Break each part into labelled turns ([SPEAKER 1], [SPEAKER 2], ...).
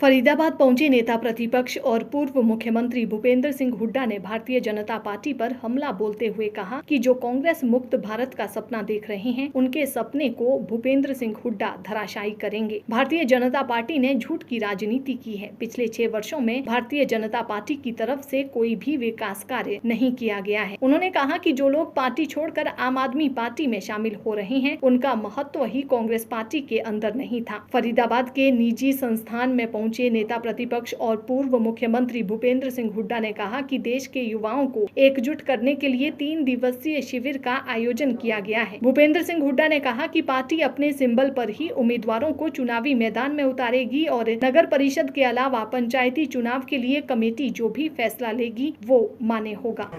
[SPEAKER 1] फरीदाबाद पहुंचे नेता प्रतिपक्ष और पूर्व मुख्यमंत्री भूपेंद्र सिंह हुड्डा ने भारतीय जनता पार्टी पर हमला बोलते हुए कहा कि जो कांग्रेस मुक्त भारत का सपना देख रहे हैं, उनके सपने को भूपेंद्र सिंह हुड्डा धराशायी करेंगे। भारतीय जनता पार्टी ने झूठ की राजनीति की है। पिछले 6 वर्षों में भारतीय जनता पार्टी की तरफ से कोई भी विकास कार्य नहीं किया गया है। उन्होंने कहा कि जो लोग पार्टी छोड़कर आम आदमी पार्टी में शामिल हो रहे हैं, उनका महत्व ही कांग्रेस पार्टी के अंदर नहीं था। फरीदाबाद के निजी संस्थान में पहुंचे नेता प्रतिपक्ष और पूर्व मुख्यमंत्री भूपेंद्र सिंह हुड्डा ने कहा कि देश के युवाओं को एकजुट करने के लिए 3 दिवसीय शिविर का आयोजन किया गया है। भूपेंद्र सिंह हुड्डा ने कहा कि पार्टी अपने सिंबल पर ही उम्मीदवारों को चुनावी मैदान में उतारेगी और नगर परिषद के अलावा पंचायती चुनाव के लिए कमेटी जो भी फैसला लेगी वो मान्य होगा।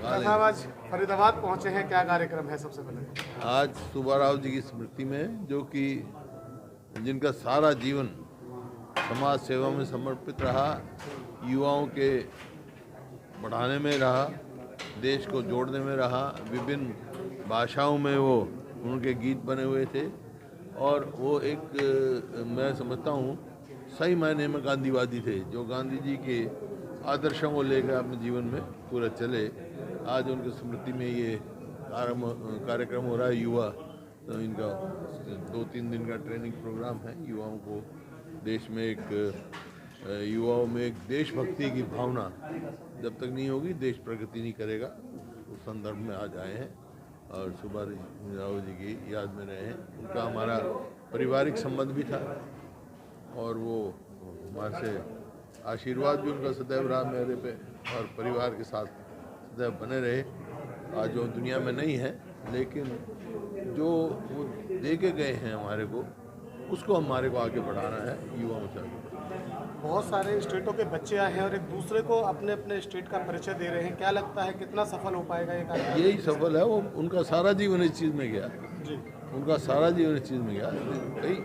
[SPEAKER 2] आज फरीदाबाद पहुंचे हैं, क्या कार्यक्रम है? सबसे पहले
[SPEAKER 3] आज सुब्बाराव जी की स्मृति में, जो कि जिनका सारा जीवन समाज सेवा में समर्पित रहा, युवाओं के बढ़ाने में रहा, देश को जोड़ने में रहा, विभिन्न भाषाओं में वो उनके गीत बने हुए थे और वो एक मैं समझता हूँ सही मायने में गांधीवादी थे, जो गांधी जी के आदर्शों को लेकर अपने जीवन में पूरा चले। आज उनकी स्मृति में ये कार्यक्रम हो रहा है। युवा तो इनका 2-3 दिन का ट्रेनिंग प्रोग्राम है। युवाओं को देश में युवाओं में एक देशभक्ति की भावना जब तक नहीं होगी, देश प्रगति नहीं करेगा। उस संदर्भ में आज आए हैं और सुब्बाराव जी की याद में रहे हैं। उनका हमारा पारिवारिक संबंध भी था और वो हमारे से आशीर्वाद भी उनका सदैव रहा मेरे पे और परिवार के साथ सदैव बने रहे। आज वो दुनिया में नहीं है, लेकिन जो वो दे के गए हैं हमारे को, उसको हमारे को आगे बढ़ाना है, युवाओं से आगे।
[SPEAKER 2] बहुत सारे स्टेटों के बच्चे आए हैं और एक दूसरे को अपने अपने स्टेट का परिचय दे रहे हैं। क्या लगता है कितना सफल हो पाएगा ये कार्यक्रम?
[SPEAKER 3] यही सफल है। वो उनका सारा जीवन इस चीज़ में गया
[SPEAKER 2] जी,
[SPEAKER 3] उनका सारा जीवन इस चीज़ में गया। भाई,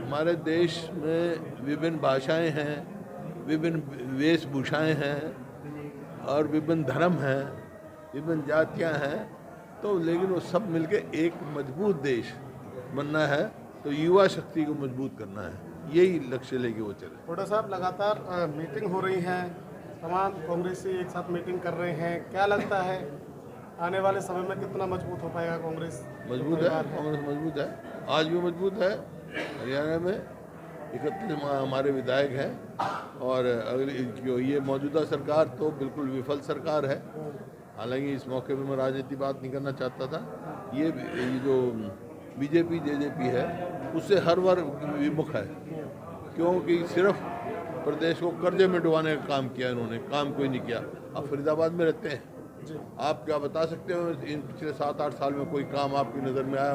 [SPEAKER 3] हमारे देश में विभिन्न भाषाएं हैं, विभिन्न वेशभूषाएं हैं और विभिन्न धर्म हैं, विभिन्न जातियां हैं, तो लेकिन वो सब मिलके एक मजबूत देश बनना है, तो युवा शक्ति को मजबूत करना है। यही लक्ष्य लेके वो चले।
[SPEAKER 2] हुड्डा साहब, लगातार मीटिंग हो रही है, तमाम कांग्रेसी एक साथ मीटिंग कर रहे हैं। क्या लगता है आने वाले समय में कितना मजबूत हो पाएगा कांग्रेस?
[SPEAKER 3] मजबूत है, कांग्रेस मजबूत है, आज भी मजबूत है। हरियाणा में 31 हमारे विधायक हैं और अगली ये मौजूदा सरकार तो बिल्कुल विफल सरकार है। हालांकि इस मौके पे मैं राजनीति बात नहीं करना चाहता था। ये जो बीजेपी जेजेपी है, उससे हर वर्ग विमुख है, क्योंकि सिर्फ प्रदेश को कर्जे में डुबाने का काम किया इन्होंने, काम कोई नहीं किया। आप फरीदाबाद में रहते हैं, आप क्या बता सकते हो इन पिछले 7-8 साल में कोई काम आपकी नज़र में आया?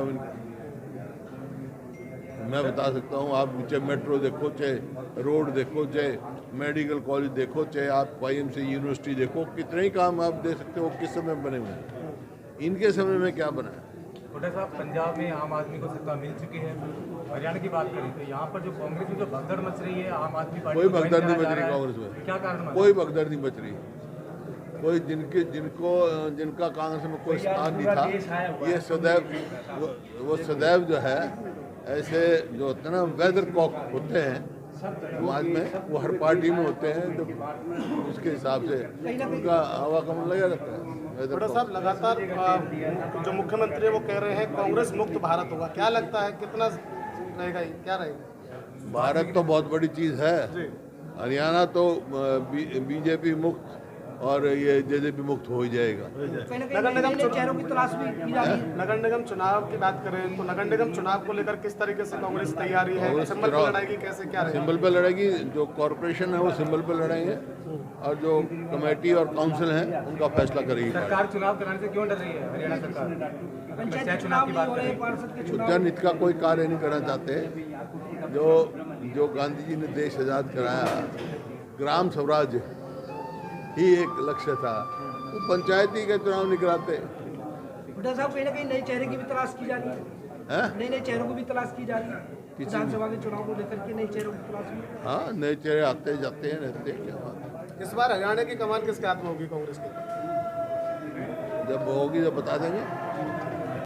[SPEAKER 3] मैं बता सकता हूँ। आप चाहे मेट्रो देखो, चाहे रोड देखो, चाहे मेडिकल कॉलेज देखो, चाहे आप YMCA यूनिवर्सिटी देखो, कितने ही काम आप दे सकते हो किस समय बने हुए हैं। इनके समय में क्या बना है?
[SPEAKER 4] हुड्डा साहब, पंजाब में आम आदमी को सत्ता मिल चुकी है। हरियाणा की बात करें तो यहाँ पर जो कांग्रेस में जो भगदड़ मच रही है, आम आदमी पार्टी
[SPEAKER 3] कोई भगदड़ नहीं बच रही कांग्रेस में।
[SPEAKER 4] क्या कारण?
[SPEAKER 3] कोई भगदड़ नहीं बच रही। कोई जिनका कांग्रेस में कोई स्थान नहीं था, ये सदैव वो सदैव जो है ऐसे जो होते हैं ना वेदर कॉक होते हैं समाज में, वो हर पार्टी में होते हैं, तो उसके हिसाब से उनका हवा कम लगा रहता है।
[SPEAKER 2] हुड्डा साहब, लगातार जो मुख्यमंत्री है वो कह रहे हैं कांग्रेस मुक्त भारत होगा। क्या लगता है कितना रहेगा, क्या रहेगा?
[SPEAKER 3] भारत तो बहुत बड़ी चीज़ है। हरियाणा तो बीजेपी मुक्त और ये जेजेपी मुक्त हो ही जाएगा।
[SPEAKER 2] नगर निगम चुनाव की बात करें तो नगर निगम चुनाव को लेकर किस तरीके से कांग्रेस तैयारी है? सिंबल पे लड़ाएगी, कैसे क्या रहेगा?
[SPEAKER 3] सिंबल पे लड़ेगी। जो कॉरपोरेशन है वो सिंबल पे लड़ेंगे और जो कमेटी और काउंसिल हैं उनका फैसला करेगी।
[SPEAKER 4] सरकार चुनाव कराने से क्यों डर रही है हरियाणा सरकार? पंचायत चुनाव की बात करें,
[SPEAKER 3] जनहित का कोई कार्य नहीं करना चाहते। जो गांधी जी ने देश आज़ाद कराया, ग्राम स्वराज ही एक लक्ष्य था, तो पंचायती के चुनाव नहीं कराते।
[SPEAKER 5] हुड्डा साहब, कहीं ना कहीं नए चेहरे की भी तलाश की जा रही है, नए चेहरों की भी तलाश की जा रही है विधानसभा के चुनाव को लेकर के, नए चेहरों की तलाश में।
[SPEAKER 3] हाँ, नए चेहरे आते जाते हैं, रहते हैं। क्या बात?
[SPEAKER 2] इस बार हरियाणा की कमान किसके हाथ में होगी कांग्रेस की?
[SPEAKER 3] जब होगी तो बता देंगे।